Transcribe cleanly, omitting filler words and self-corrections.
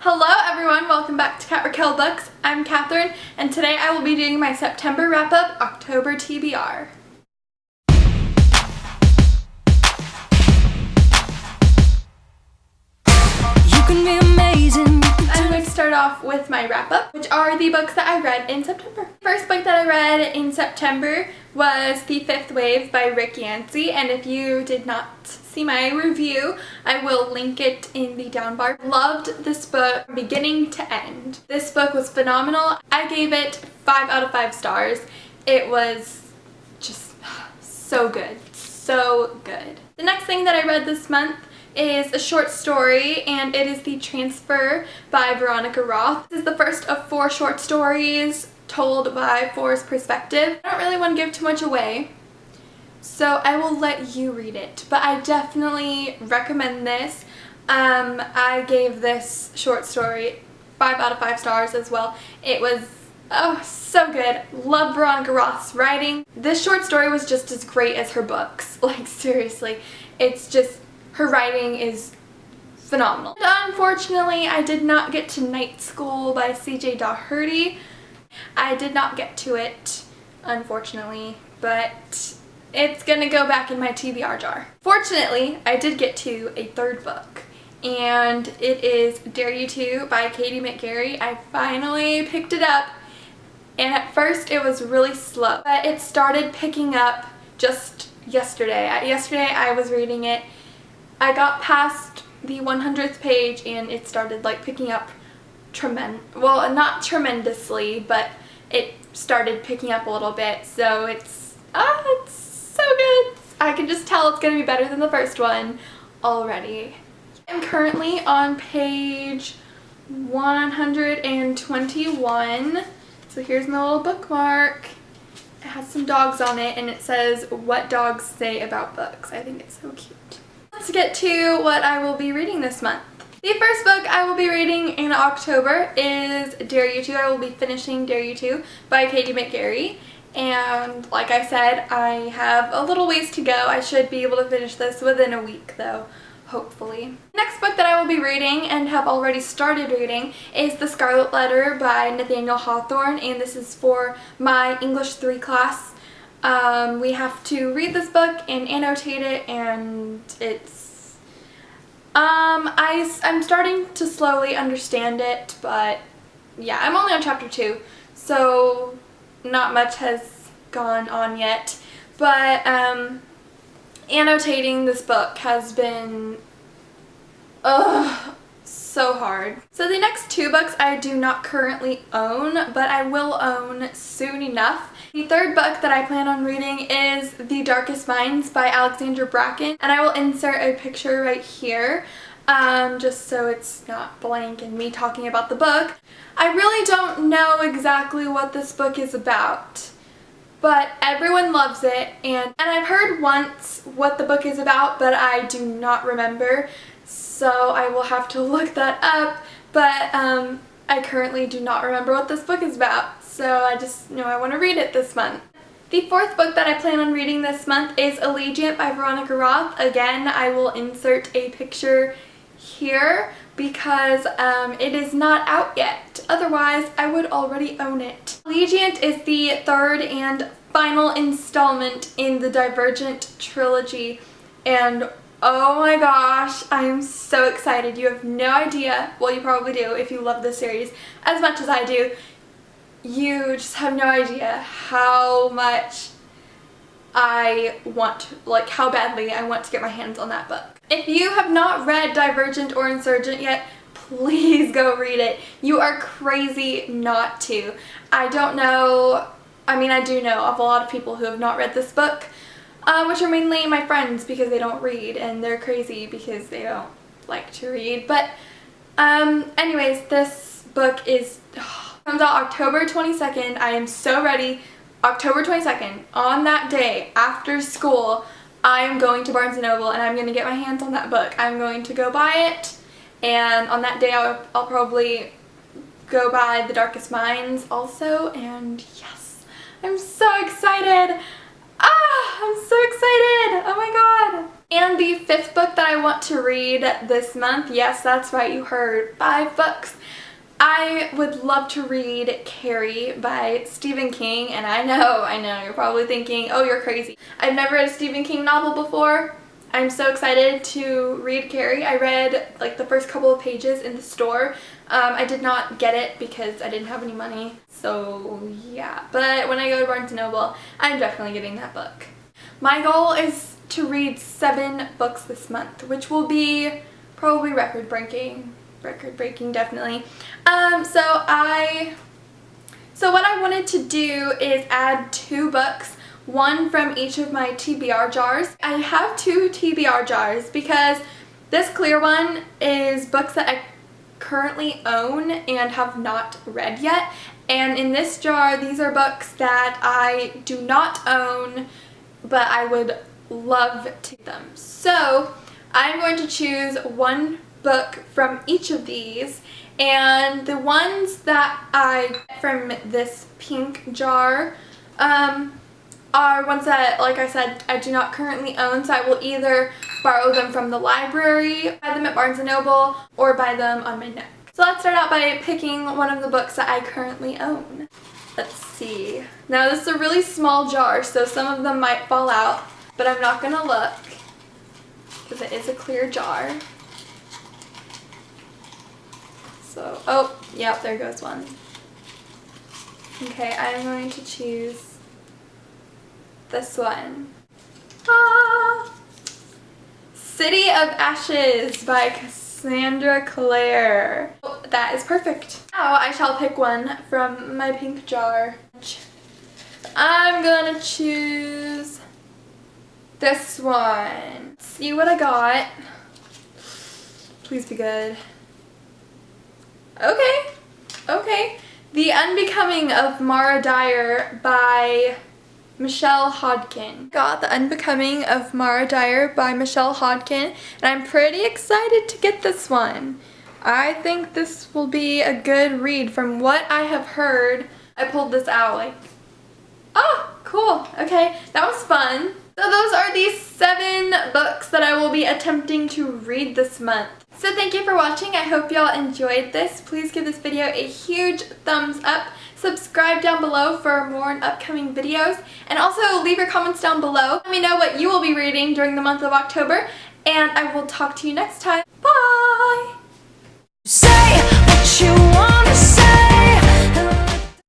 Hello everyone, welcome back to Cat Raquel Books. I'm Catherine, and today I will be doing my September wrap-up, October TBR. You can be amazing. I'm going to start off with my wrap-up, which are the books that I read in September. The first book that I read in September was The Fifth Wave by Yancey, and if you did not see my review, I will link it in the down bar. Loved this book from beginning to end. This book was phenomenal. I gave it 5 out of 5 stars. It was just so good. So good. The next thing that I read this month is a short story, and it is The Transfer by Veronica Roth. This is the first of 4 short stories told by 4's perspective. I don't really want to give too much away, so I will let you read it, but I definitely recommend this. I gave this short story 5 out of 5 stars as well. It was so good. Love Veronica Roth's writing. This short story was just as great as her books. Like, seriously, it's just, her writing is phenomenal. And unfortunately, I did not get to Night School by C.J. Doherty. I did not get to it, unfortunately, but it's gonna go back in my TBR jar. Fortunately, I did get to a 3rd book, and it is Dare You To by Katie McGarry. I finally picked it up, and at first it was really slow, but it started picking up just yesterday. Yesterday I was reading it. I got past the 100th page, and it started like picking up well, not tremendously, but it started picking up a little bit, so it's so good. I can just tell it's going to be better than the first one already. I'm currently on page 121, so here's my little bookmark. It has some dogs on it, and it says, "What Dogs Say About Books." I think it's so cute. Let's get to what I will be reading this month. The first book I will be reading in October is Dare You To. I will be finishing Dare You To by Katie McGarry. And like I said, I have a little ways to go. I should be able to finish this within a week though, hopefully. The next book that I will be reading and have already started reading is The Scarlet Letter by Nathaniel Hawthorne, and this is for my English 3 class. We have to read this book and annotate it, and it's I'm starting to slowly understand it, but yeah, I'm only on chapter 2, so not much has gone on yet, but annotating this book has been so hard. So the next 2 books I do not currently own, but I will own soon enough. The 3rd book that I plan on reading is The Darkest Minds by Alexandra Bracken, and I will insert a picture right here, just so it's not blank and me talking about the book. I really don't know exactly what this book is about, but everyone loves it, and I've heard once what the book is about, but I do not remember, so I will have to look that up, but I currently do not remember what this book is about, so I just know I want to read it this month. The 4th book that I plan on reading this month is Allegiant by Veronica Roth. Again, I will insert a picture here because it is not out yet. Otherwise, I would already own it. Allegiant is the 3rd and final installment in the Divergent trilogy, and oh my gosh, I am so excited. You have no idea, well, you probably do if you love this series as much as I do. You just have no idea how much I want, like how badly I want to get my hands on that book. If you have not read Divergent or Insurgent yet, please go read it. You are crazy not to. I don't know, I mean I do know of a lot of people who have not read this book, which are mainly my friends because they don't read, and they're crazy because they don't like to read. But anyways, this book comes out October 22nd. I am so ready. October 22nd, on that day after school, I am going to Barnes & Noble and I'm going to get my hands on that book. I'm going to go buy it, and on that day I'll probably go buy The Darkest Minds also, and yes, I'm so excited. I'm so excited! Oh my god! And the 5th book that I want to read this month, yes, that's right, you heard, 5 books. I would love to read Carrie by Stephen King, and I know, you're probably thinking, oh, you're crazy. I've never read a Stephen King novel before. I'm so excited to read Carrie. I read like the first couple of pages in the store. I did not get it because I didn't have any money, so yeah. But when I go to Barnes & Noble, I'm definitely getting that book. My goal is to read 7 books this month, which will be probably record-breaking, definitely. So what I wanted to do is add 2 books, one from each of my TBR jars. I have 2 TBR jars because this clear one is books that I currently own and have not read yet, and in this jar these are books that I do not own but I would love to read them. So I'm going to choose one book from each of these, and the ones that I get from this pink jar are ones that, like I said, I do not currently own, so I will either borrow them from the library, buy them at Barnes & Noble, or buy them on my neck. So let's start out by picking one of the books that I currently own. Let's see. Now this is a really small jar, so some of them might fall out, but I'm not gonna look because it is a clear jar. So, oh, yep, there goes one. Okay, I'm going to choose this one. City of Ashes by Cassandra Clare. Oh, that is perfect. Now I shall pick one from my pink jar. I'm gonna choose this one. Let's see what I got. Please be good. Okay. The Unbecoming of Mara Dyer by Michelle Hodkin. Got The Unbecoming of Mara Dyer by Michelle Hodkin, and I'm pretty excited to get this one. I think this will be a good read from what I have heard. I pulled this out like, oh, cool. Okay, that was fun. So those are the 7 books that I will be attempting to read this month. So thank you for watching. I hope y'all enjoyed this. Please give this video a huge thumbs up. Subscribe down below for more on upcoming videos. And also leave your comments down below. Let me know what you will be reading during the month of October. And I will talk to you next time. Bye! Say what you